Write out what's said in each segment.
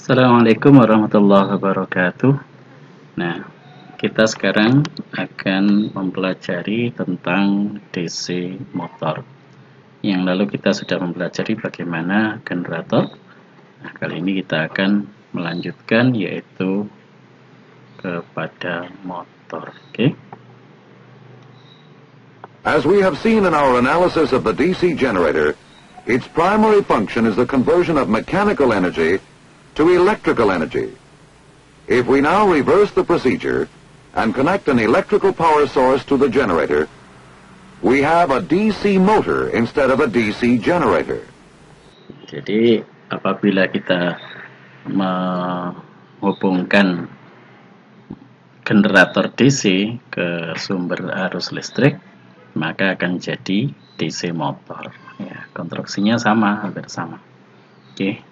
Assalamualaikum warahmatullahi wabarakatuh. Nah, kita sekarang akan mempelajari tentang DC motor. Yang lalu kita sudah mempelajari bagaimana generator. Nah, kali ini kita akan melanjutkan yaitu kepada motor. Oke. As we have seen in our analysis of the DC generator, its primary function is the conversion of mechanical energy to electrical energy. If we now reverse the procedure and connect an electrical power source to the generator, we have a DC motor instead of a DC generator. Jadi apabila kita menghubungkan generator DC ke sumber arus listrik, maka akan jadi DC motor. Ya, konstruksinya sama, hampir sama. Oke.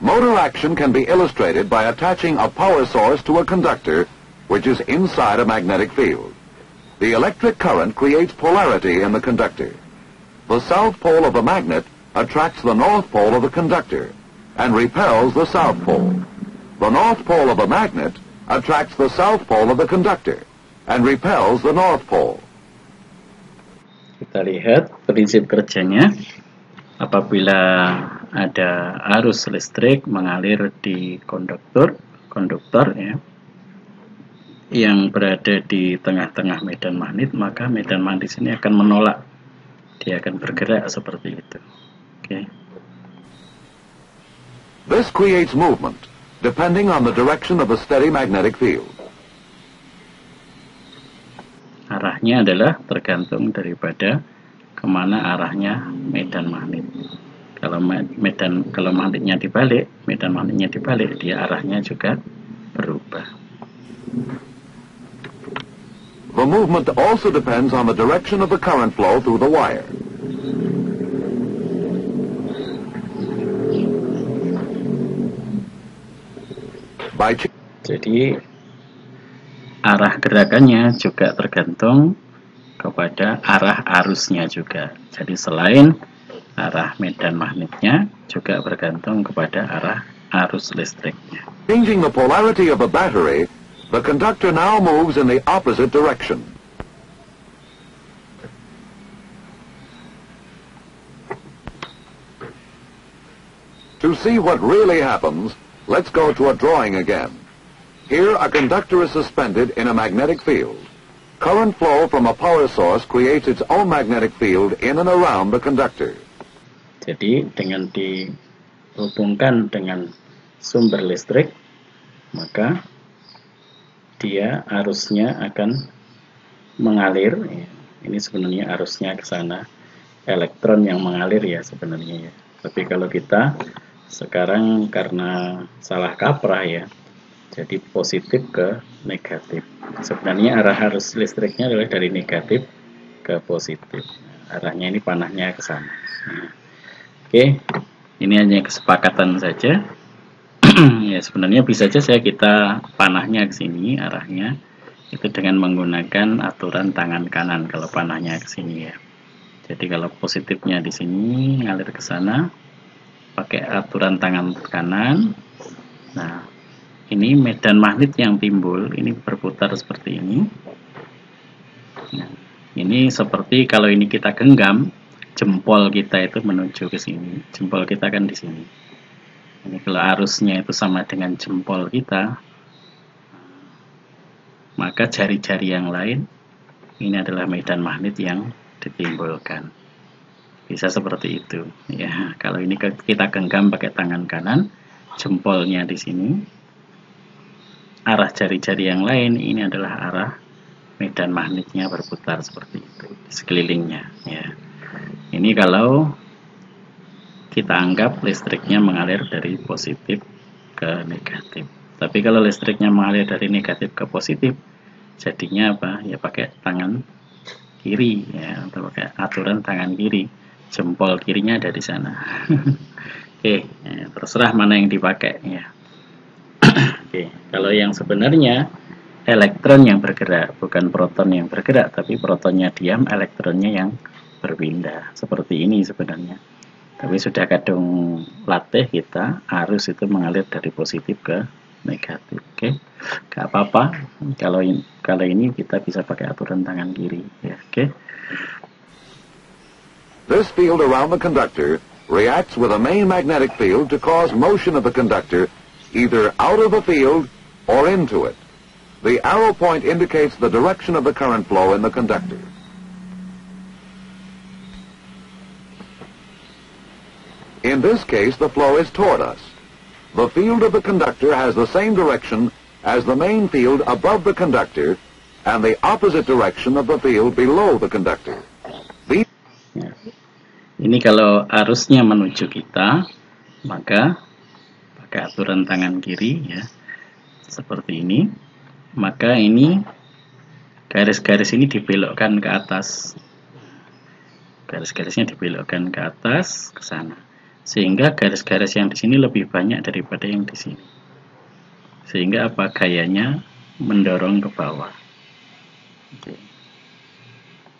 Motor action can be illustrated by attaching a power source to a conductor which is inside a magnetic field. The electric current creates polarity in the conductor. The south pole of the magnet attracts the north pole of the conductor and repels the south pole. The north pole of the magnet attracts the south pole of the conductor and repels the north pole. Kita lihat prinsip kerjanya. Apabila ada arus listrik mengalir di konduktor ya, yang berada di tengah-tengah medan magnet, maka medan magnet ini akan menolak. Dia akan bergerak seperti itu. Oke. This creates movement depending on the direction of the steady magnetic field. Arahnya adalah tergantung daripada kemana arahnya medan magnet. Kalau magnetnya dibalik, medan magnetnya dibalik, dia arahnya juga berubah. The movement also depends on the direction of the current flow through the wire. Jadi arah gerakannya juga tergantung kepada arah arusnya juga. Jadi selain arah medan magnetnya juga bergantung kepada arah arus listriknya. Changing the polarity of a battery, the conductor now moves in the opposite direction. To see what really happens, let's go to a drawing again. Here, a conductor is suspended in a magnetic field. Current flow from a power source creates its own magnetic field in and around the conductor. Jadi dengan dihubungkan dengan sumber listrik, maka dia arusnya akan mengalir. Ini sebenarnya arusnya ke sana, elektron yang mengalir ya sebenarnya ya. Tapi kalau kita sekarang karena salah kaprah ya, jadi positif ke negatif. Sebenarnya arah arus listriknya adalah dari negatif ke positif. Arahnya ini panahnya ke sana. Oke, ini hanya kesepakatan saja. Ya, sebenarnya bisa saja kita panahnya ke sini, arahnya itu dengan menggunakan aturan tangan kanan kalau panahnya ke sini ya. Jadi kalau positifnya di sini ngalir ke sana, pakai aturan tangan kanan. Nah, ini medan magnet yang timbul, ini berputar seperti ini. Nah, ini seperti kalau ini kita genggam, jempol kita itu menuju ke sini. Jempol kita kan di sini. Ini kalau arusnya itu sama dengan jempol kita, maka jari-jari yang lain, ini adalah medan magnet yang ditimbulkan. Bisa seperti itu. Ya, kalau ini kita genggam pakai tangan kanan, jempolnya di sini. Arah jari-jari yang lain ini adalah arah medan magnetnya berputar seperti itu di sekelilingnya ya. Ini kalau kita anggap listriknya mengalir dari positif ke negatif. Tapi kalau listriknya mengalir dari negatif ke positif, jadinya apa? Ya pakai tangan kiri ya, atau pakai aturan tangan kiri. Jempol kirinya ada di sana. Oke, ya, terserah mana yang dipakai ya. Oke, kalau yang sebenarnya elektron yang bergerak, bukan proton yang bergerak, tapi protonnya diam, elektronnya yang berpindah. Seperti ini sebenarnya. Tapi sudah kadung latih kita, arus itu mengalir dari positif ke negatif. Oke, gak apa-apa. Kalau ini kita bisa pakai aturan tangan kiri. Ya, oke. This field around the conductor reacts with a main magnetic field to cause motion of the conductor either out of the field or into it. The arrow point indicates the direction of the current flow in the conductor. In this case, the flow is toward us. The field of the conductor has the same direction as the main field above the conductor and the opposite direction of the field below the conductor. Ya. Ini kalau arusnya menuju kita, maka pakai aturan tangan kiri ya, seperti ini. Maka ini garis-garis ini dibelokkan ke atas. Garis-garisnya dibelokkan ke atas, ke sana. Sehingga garis-garis yang di sini lebih banyak daripada yang di sini. Sehingga apa? Gayanya mendorong ke bawah. Oke.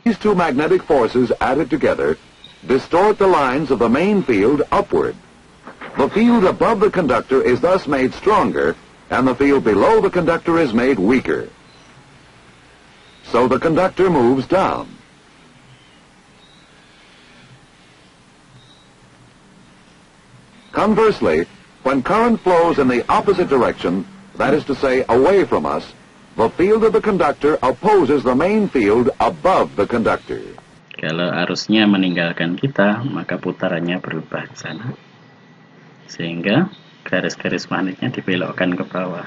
These two magnetic forces added together distort the lines of the main field upward. The field above the conductor is thus made stronger, and the field below the conductor is made weaker. So the conductor moves down. Conversely, when current flows in the opposite direction, that is to say, away from us, the field of the conductor opposes the main field above the conductor. Kalau arusnya meninggalkan kita, maka putarannya berubah ke sana. Sehingga garis-garis magnetnya dibelokkan ke bawah.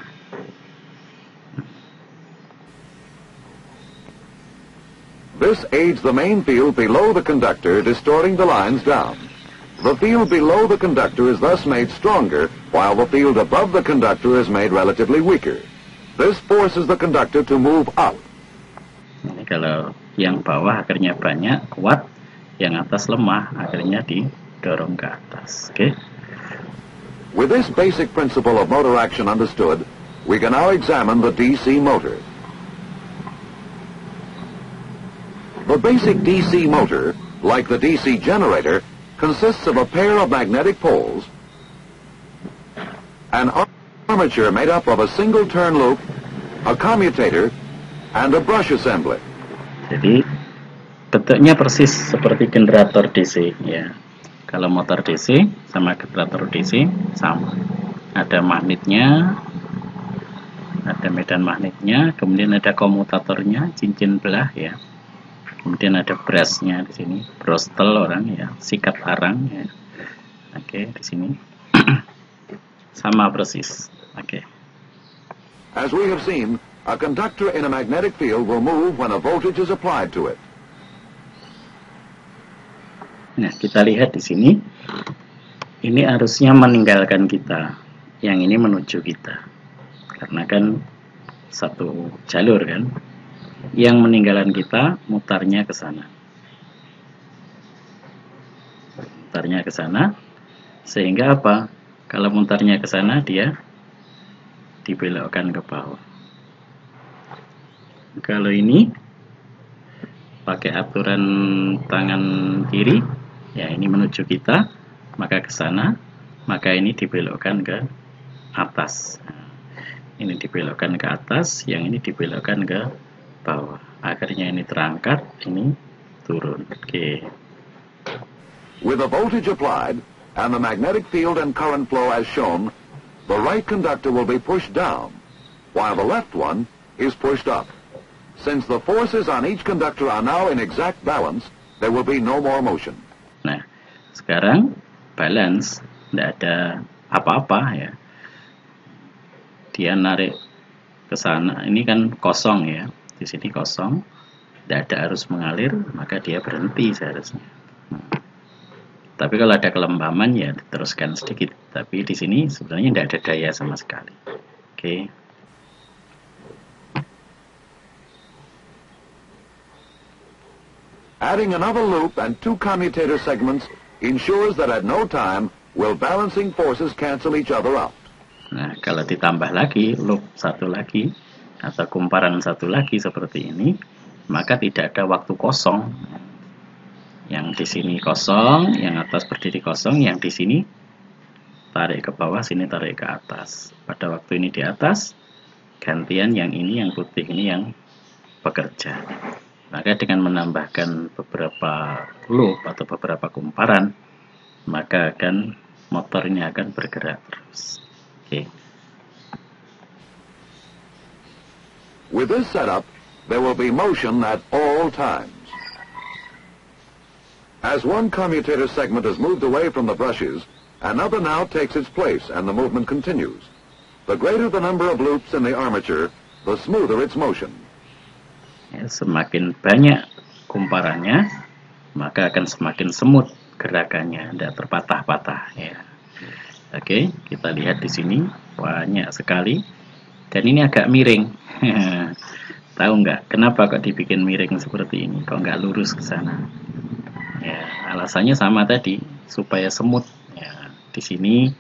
This aids the main field below the conductor, distorting the lines down. The field below the conductor is thus made stronger, while the field above the conductor is made relatively weaker. This forces the conductor to move up. Ini kalau yang bawah akhirnya banyak, kuat, yang atas lemah, akhirnya didorong ke atas. Oke? With this basic principle of motor action understood, we can now examine the DC motor. The basic DC motor, like the DC generator, consists of a pair of magnetic poles, an armature made up of a single turn loop, a commutator, and a brush assembly. Jadi bentuknya persis seperti generator DC ya. Kalau motor DC sama generator DC sama. Ada magnetnya, ada medan magnetnya, kemudian ada komutatornya, cincin belah ya. Kemudian ada brushnya di sini, brostel orang ya, sikat arang ya. Oke, di sini sama persis. Oke. As we have seen, a conductor in a magnetic field will move when a voltage is applied to it. Nah, kita lihat di sini. Ini arusnya meninggalkan kita, yang ini menuju kita. Karena kan satu jalur kan. Yang meninggalkan kita mutarnya ke sana. Mutarnya ke sana. Sehingga apa? Kalau mutarnya ke sana dia dibelokkan ke bawah. Kalau ini pakai aturan tangan kiri, ya ini menuju kita, maka ke sana, maka ini dibelokkan ke atas. Nah, ini dibelokkan ke atas, yang ini dibelokkan ke bawah. Akhirnya ini terangkat, ini turun. Oke. With the voltage applied and the magnetic field and current flow as shown, the right conductor will be pushed down, while the left one is pushed up. Since the forces on each conductor are now in exact balance, there will be no more motion. Nah, sekarang balance, tidak ada apa-apa ya. Dia narik ke sana, ini kan kosong ya. Di sini kosong, tidak ada arus mengalir, maka dia berhenti seharusnya. Tapi kalau ada kelembaman ya diteruskan sedikit. Tapi di sini sebenarnya tidak ada daya sama sekali. Oke. Adding another loop and two commutator segments ensures that at no time will balancing forces cancel each other out. Nah, kalau ditambah lagi loop satu lagi atau kumparan satu lagi seperti ini, maka tidak ada waktu kosong. Yang di sini kosong, yang atas berdiri kosong, yang di sini tarik ke bawah, sini tarik ke atas. Pada waktu ini di atas, gantian yang ini, yang putih ini yang bekerja. Maka dengan menambahkan beberapa loop atau beberapa kumparan, maka motor ini akan bergerak terus. Oke. With this setup, there will be motion at all times. As one commutator segment is moved away from the brushes, another now takes its place and the movement continues. The greater the number of loops in the armature, the smoother its motion. Ya, semakin banyak kumparannya, maka akan semakin semut gerakannya, tidak terpatah-patah. Ya. Oke, kita lihat di sini banyak sekali, dan ini agak miring. Tahu nggak kenapa kok dibikin miring seperti ini? Kok nggak lurus ke sana? Ya, alasannya sama tadi, supaya semut. Ya, di sini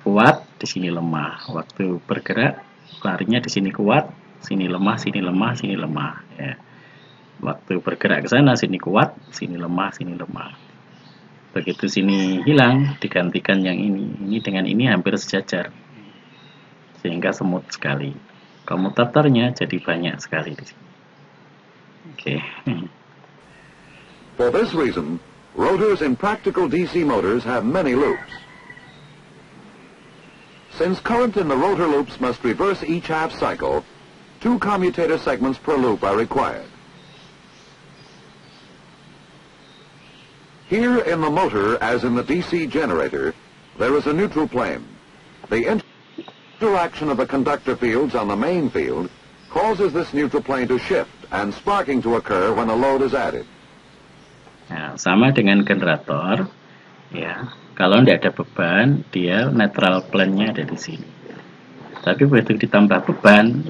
kuat, di sini lemah. Waktu bergerak, larinya di sini kuat, sini lemah, sini lemah, sini lemah. Ya. Waktu bergerak ke sana, sini kuat, sini lemah, sini lemah. Begitu sini hilang, digantikan yang ini. Ini dengan ini hampir sejajar, sehingga semut sekali. Komutatornya jadi banyak sekali di sini. Oke. For this reason, rotors in practical DC motors have many loops. Since current in the rotor loops must reverse each half cycle, 2 commutator segments per loop are required. Here in the motor, as in the DC generator, there is a neutral plane. The interaction of the conductor fields on the main field causes this neutral plane to shift and sparking to occur when a load is added. Nah, sama dengan generator, ya. Kalau tidak ada beban, dia neutral plane-nya ada di sini. Tapi begitu ditambah beban,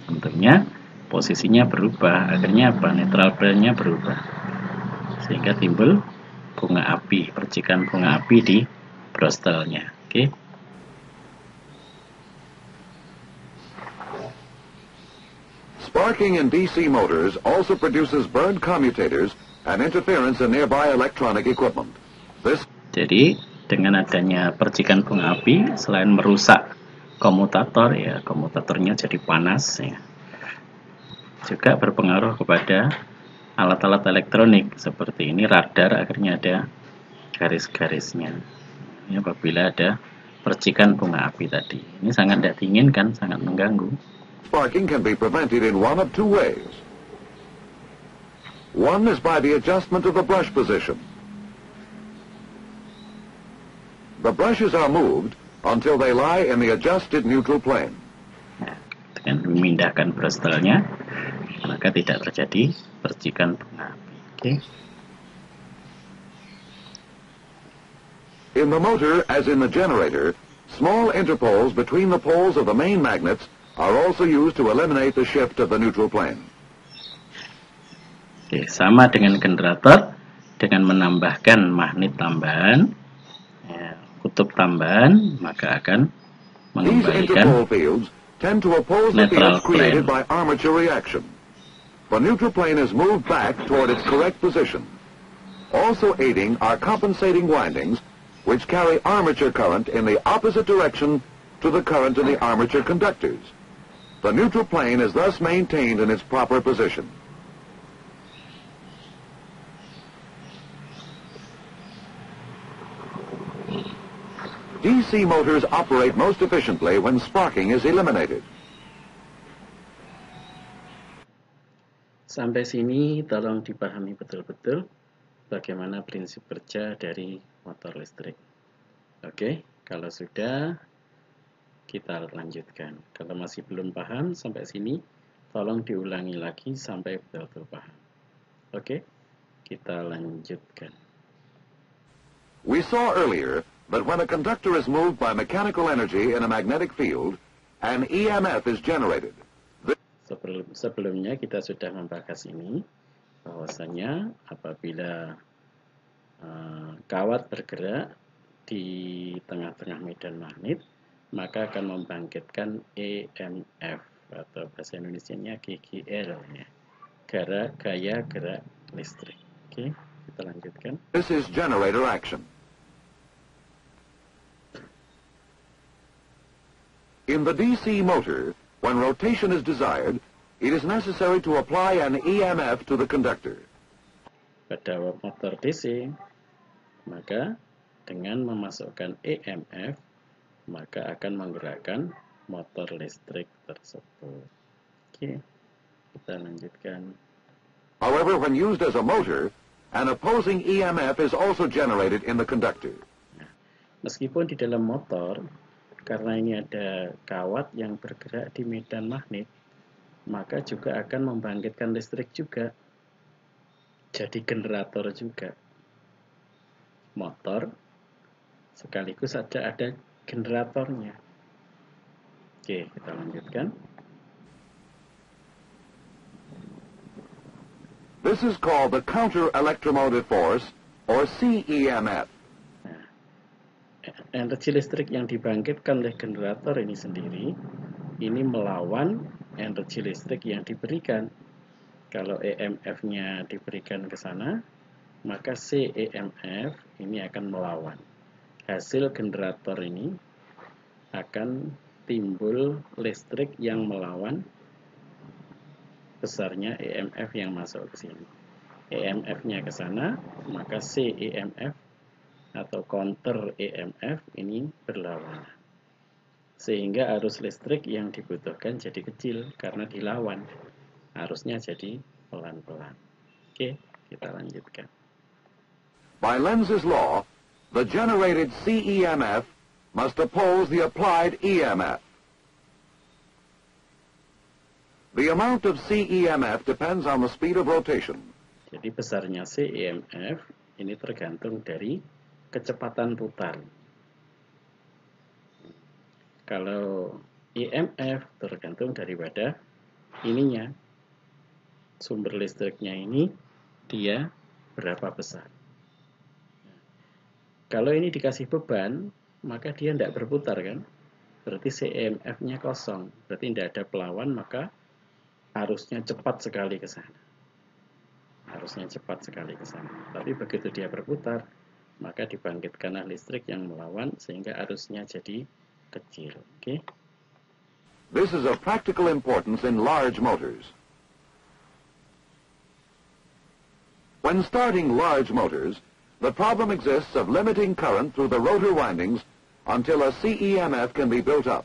tentunya posisinya berubah. Akhirnya apa? Neutral plane-nya berubah, sehingga timbul bunga api, percikan bunga api di brostelnya. Oke. Sparking in DC motors also produces burned commutators and interference in nearby electronic equipment. Jadi, dengan adanya percikan bunga api, selain merusak komutator, ya komutatornya jadi panas, ya, juga berpengaruh kepada alat-alat elektronik seperti ini, radar, akhirnya ada garis-garisnya. Ini apabila ada percikan bunga api tadi. Ini sangat tidak diinginkan, sangat mengganggu. Sparking can be prevented in one of 2 ways. One is by the adjustment of the brush position. The brushes are moved until they lie in the adjusted neutral plane. Nah, dengan memindahkan brostelnya, maka tidak terjadi percikan bunga api. Oke. In the motor, as in the generator, small interpoles between the poles of the main magnets are also used to eliminate the shift of the neutral plane. Oke, sama dengan generator, dengan menambahkan magnet tambahan, ya, kutub tambahan, maka akan These mengembalikan interpole fields tend to oppose the neutral fields created plane. by armature reaction. The neutral plane is moved back toward its correct position. Also aiding are compensating windings, which carry armature current in the opposite direction to the current in the armature conductors. The neutral plane is thus maintained in its proper position. DC motors operate most efficiently when sparking is eliminated. Sampai sini tolong dipahami betul-betul bagaimana prinsip kerja dari motor listrik. Oke, kalau sudah, kita lanjutkan. Kalau masih belum paham sampai sini, tolong diulangi lagi sampai betul-betul paham. Oke, kita lanjutkan. We saw earlier that when a conductor is moved by mechanical energy in a magnetic field, an EMF is generated. Sebelumnya kita sudah membahas ini, bahwasanya apabila kawat bergerak di tengah-tengah medan magnet, maka akan membangkitkan EMF atau bahasa Indonesianya GGL, ya, gaya gerak listrik. Oke. kita lanjutkan. This is generator action. In the DC motor, when rotation is desired, it is necessary to apply an EMF to the conductor. Pada motor DC, maka dengan memasukkan EMF, maka akan menggerakkan motor listrik tersebut. Oke, kita lanjutkan. However, when used as a motor, an opposing EMF is also generated in the conductor. Nah, meskipun di dalam motor, karena ini ada kawat yang bergerak di medan magnet, maka juga akan membangkitkan listrik juga. Jadi generator juga. Motor sekaligus ada generatornya. Oke, kita lanjutkan. This is called the counter electromotive force, or CEMF. Energi listrik yang dibangkitkan oleh generator ini sendiri, ini melawan energi listrik yang diberikan. Kalau EMF-nya diberikan ke sana, maka CEMF ini akan melawan. Hasil generator ini akan timbul listrik yang melawan besarnya EMF yang masuk ke sini. EMF-nya ke sana, maka CEMF atau counter EMF ini berlawanan. Sehingga arus listrik yang dibutuhkan jadi kecil karena dilawan. Arusnya jadi pelan-pelan. Oke, kita lanjutkan. By Lenz's law, the generated CEMF must oppose the applied EMF. The amount of CEMF depends on the speed of rotation. Jadi besarnya CEMF ini tergantung dari kecepatan putar. Kalau EMF tergantung daripada ininya, sumber listriknya ini dia berapa besar. Kalau ini dikasih beban, maka dia tidak berputar kan? Berarti CEMF-nya kosong, berarti tidak ada pelawan, maka arusnya cepat sekali ke sana. Arusnya cepat sekali ke sana. Tapi begitu dia berputar, maka dibangkitkanlah listrik yang melawan sehingga arusnya jadi kecil. Okay? This is of practical importance in large motors. When starting large motors, the problem exists of limiting current through the rotor windings until a CEMF can be built up.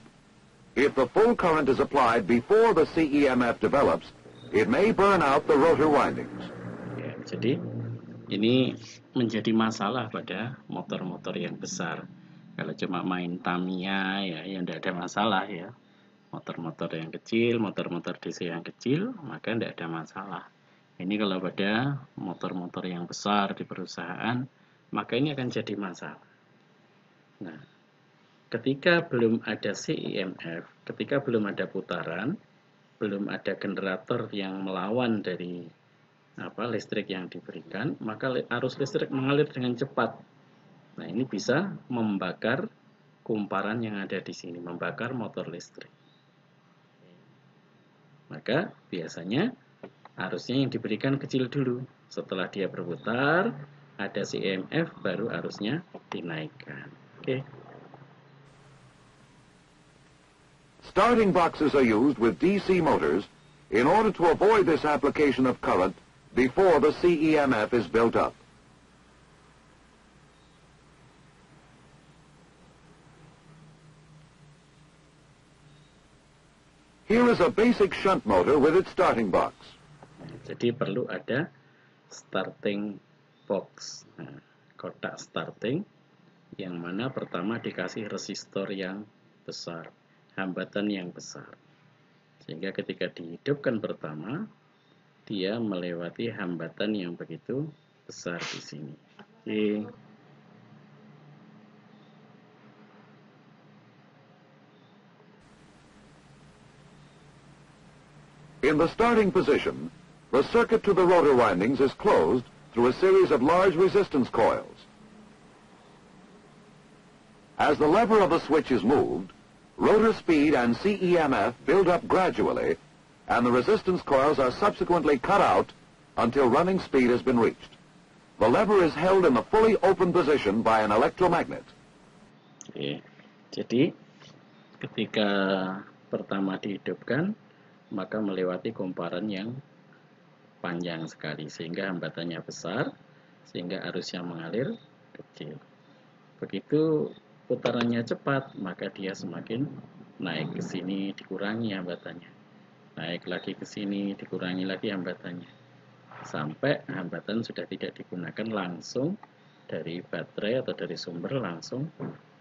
If the full current is applied before the CEMF develops, it may burn out the rotor windings. Ya, jadi ini menjadi masalah pada motor-motor yang besar. Kalau cuma main Tamiya ya tidak ada masalah ya. Motor-motor yang kecil, motor-motor DC yang kecil, maka tidak ada masalah. Ini kalau pada motor-motor yang besar di perusahaan, maka ini akan jadi masalah. Nah, ketika belum ada CEMF, ketika belum ada putaran, belum ada generator yang melawan dari listrik yang diberikan, maka arus listrik mengalir dengan cepat. Nah, ini bisa membakar kumparan yang ada di sini, membakar motor listrik. Maka biasanya arusnya yang diberikan kecil dulu. Setelah dia berputar, ada CEMF, baru arusnya dinaikkan. Oke. Starting boxes are used with DC motors in order to avoid this application of current before the CEMF is built up. Here is a basic shunt motor with its starting box. Jadi perlu ada starting box, kotak starting, yang mana pertama dikasih resistor yang besar, hambatan yang besar. Sehingga ketika dihidupkan pertama, dia melewati hambatan yang begitu besar di sini. Oke. In the starting position, the circuit to the rotor windings is closed through a series of large resistance coils. As the lever of the switch is moved, rotor speed and CEMF build up gradually, and the resistance coils are subsequently cut out until running speed has been reached. The lever is held in the fully open position by an electromagnet. Oke, jadi ketika pertama dihidupkan, maka melewati komparan yang panjang sekali, sehingga hambatannya besar, sehingga arus yang mengalir kecil. Begitu putarannya cepat, maka dia semakin naik ke sini, dikurangi hambatannya. Naik lagi ke sini, dikurangi lagi hambatannya. Sampai hambatan sudah tidak digunakan langsung dari baterai atau dari sumber langsung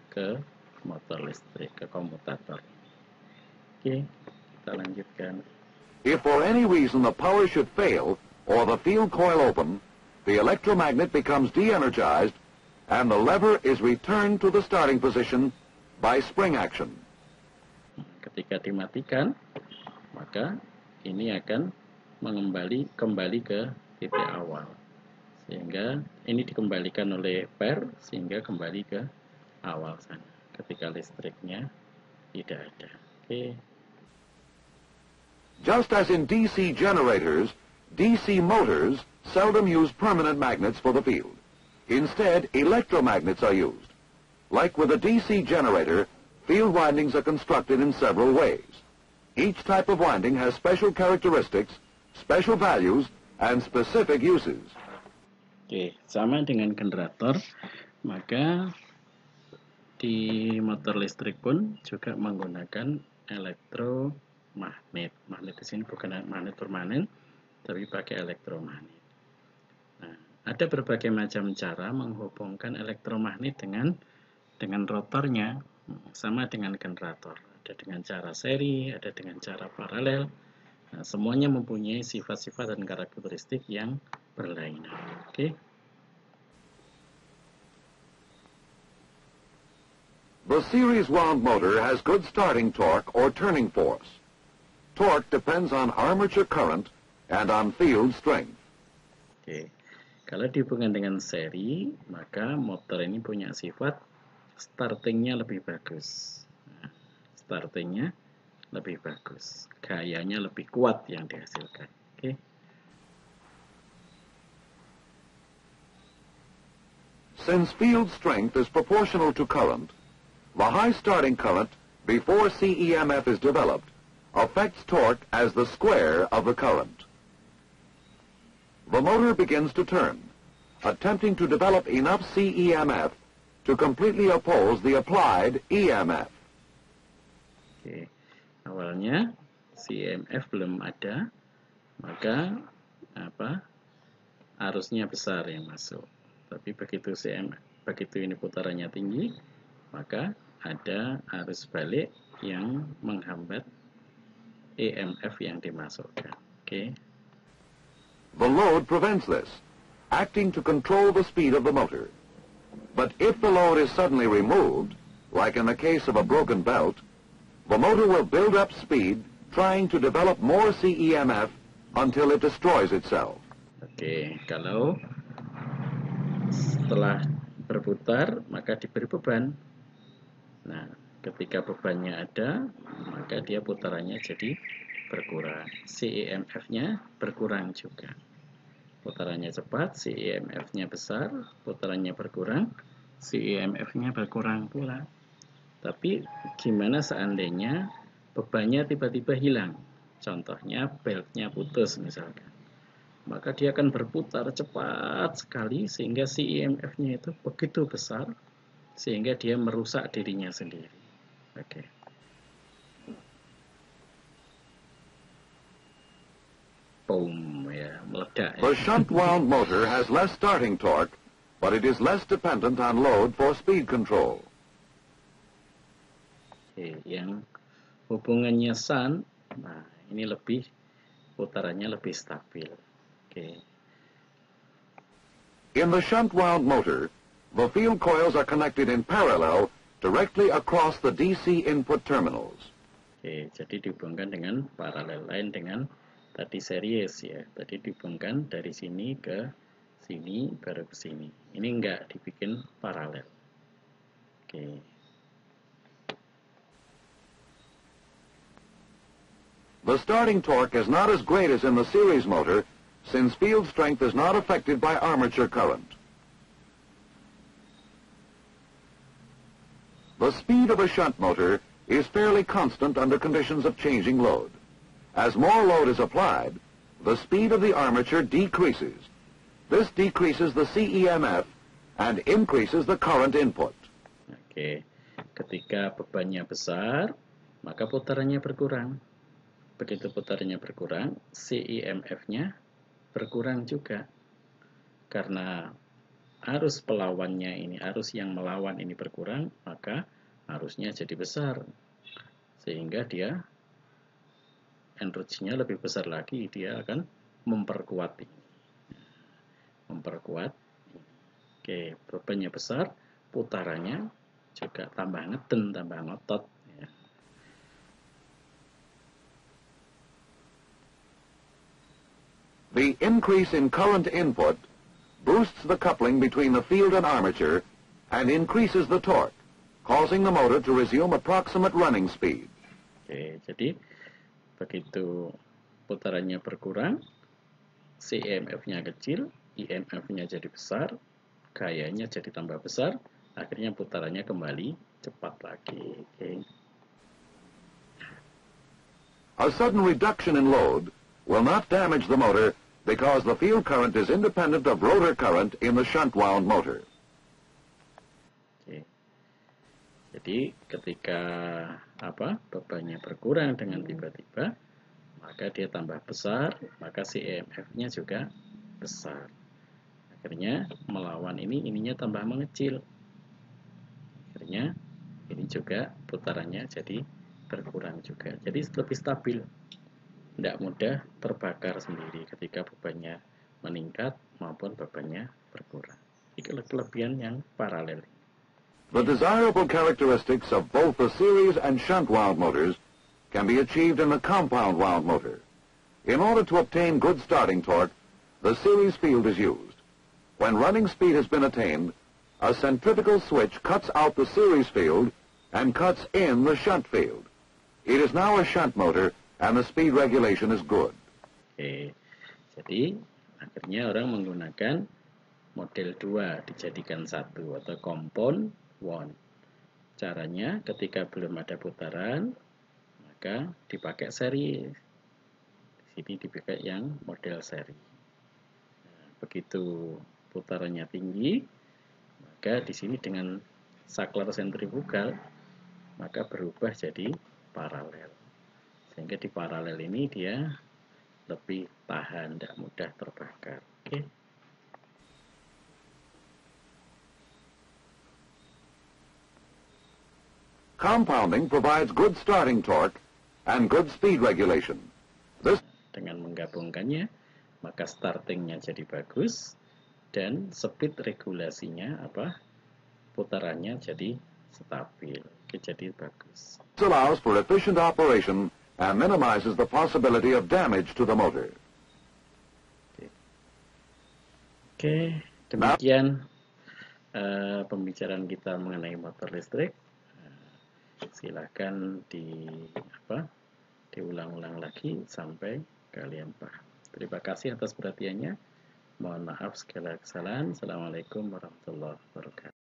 ke motor listrik, ke komutator. Oke, kita lanjutkan. If for any reason the power should fail or the field coil open, the electromagnet becomes de-energized and the lever is returned to the starting position by spring action. Ketika dimatikan, maka ini akan kembali ke titik awal, sehingga ini dikembalikan oleh per, sehingga kembali ke awal sana ketika listriknya tidak ada. Oke. Just as in DC generators, DC motors seldom use permanent magnets for the field. Instead, electromagnets are used. Like with a DC generator, field windings are constructed in several ways. Each type of winding has special characteristics, special values, and specific uses. Oke, sama dengan generator, maka di motor listrik pun juga menggunakan elektromagnet. Magnet di sini bukan magnet permanen, tapi pakai elektromagnet. Nah, ada berbagai macam cara menghubungkan elektromagnet dengan rotornya, sama dengan generator. Ada dengan cara seri, ada dengan cara paralel. Nah, semuanya mempunyai sifat-sifat dan karakteristik yang berlainan. Oke. The series wound motor has good starting torque or turning force. Torque depends on armature current and on field strength. Oke. Kalau dihubungkan dengan seri, maka motor ini punya sifat startingnya lebih bagus. Nah, startingnya lebih bagus. Gayanya lebih kuat yang dihasilkan. Oke. Since field strength is proportional to current, the high starting current before CEMF is developed affects torque as the square of the current. The motor begins to turn, attempting to develop enough CEMF to completely oppose the applied EMF. Oke. Awalnya CEMF belum ada, maka arusnya besar yang masuk. Tapi begitu ini putarannya tinggi, maka ada arus balik yang menghambat EMF yang dimasukkan. Oke. The load prevents this, acting to control the speed of the motor. But if the load is suddenly removed, like in the case of a broken belt, the motor will build up speed, trying to develop more CEMF until it destroys itself. Oke, kalau setelah berputar, maka diberi beban. Nah, ketika bebannya ada, maka dia putarannya jadi berkurang. CEMF-nya berkurang juga. Putarannya cepat, CEMF-nya besar, putarannya berkurang, CEMF-nya berkurang pula. Tapi gimana seandainya bebannya tiba-tiba hilang? Contohnya beltnya putus misalkan. Maka dia akan berputar cepat sekali sehingga CEMF-nya itu begitu besar sehingga dia merusak dirinya sendiri. Oke. Boom, ya, meledak. The shunt wound motor has less starting torque, but it is less dependent on load for speed control. Oke, yang hubungannya shunt, nah ini putarannya lebih stabil. Oke. In the shunt wound motor, the field coils are connected in parallel directly across the DC input terminals. Oke, jadi dihubungkan dengan paralel, lain dengan tadi series ya. Tadi dihubungkan dari sini ke sini baru ke sini. Ini enggak dibikin paralel. Oke. The starting torque is not as great as in the series motor since field strength is not affected by armature current. The speed of a shunt motor is fairly constant under conditions of changing load. As more load is applied, the speed of the armature decreases. This decreases the CEMF and increases the current input. Oke, ketika bebannya besar, maka putarannya berkurang. Begitu putarannya berkurang, CEMF-nya berkurang juga. Karena arus pelawannya ini, arus yang melawan ini berkurang, maka arusnya jadi besar. Sehingga dia energinya lebih besar lagi, dia akan memperkuat ini. Memperkuat ini. Oke, bebannya besar, putarannya juga tambah ngeden, tambah ngotot. Ya. The increase in current input boosts the coupling between the field and armature and increases the torque, causing the motor to resume approximate running speed. Oke, jadi begitu putarannya berkurang, CEMF-nya kecil, IMF-nya jadi besar, gayanya jadi tambah besar, akhirnya putarannya kembali cepat lagi. Oke. A sudden reduction in load will not damage the motor because the field current is independent of rotor current in the shunt wound motor. Oke. Jadi ketika bebannya berkurang dengan tiba-tiba, maka dia tambah besar, maka CEMF-nya juga besar. Akhirnya melawan ininya tambah mengecil. Akhirnya ini juga putarannya jadi berkurang juga. Jadi lebih stabil. Tidak mudah terbakar sendiri ketika bebannya meningkat maupun bebannya berkurang. Ini kelebihan yang paralel. The desirable characteristics of both the series and shunt wound motors can be achieved in the compound wound motor. In order to obtain good starting torque, the series field is used. When running speed has been attained, a centrifugal switch cuts out the series field and cuts in the shunt field. It is now a shunt motor and the speed regulation is good. Oke, jadi akhirnya orang menggunakan model 2 dijadikan satu atau compound wound. Caranya ketika belum ada putaran, maka dipakai seri. Di sini dipakai yang model seri. Nah, begitu putarannya tinggi, maka di sini dengan saklar sentrifugal, maka berubah jadi paralel. Sehingga di paralel ini dia lebih tahan, tidak mudah terbakar. Oke. Compounding provides good starting torque and good speed regulation. Dengan menggabungkannya, maka startingnya jadi bagus dan speed regulasinya putarannya jadi stabil. Oke, jadi bagus. This allows for efficient operation and minimizes the possibility of damage to the motor. Oke, demikian pembicaraan kita mengenai motor listrik. Silakan diulang-ulang lagi sampai kalian paham. Terima kasih atas perhatiannya. Mohon maaf segala kesalahan. Assalamualaikum warahmatullahi wabarakatuh.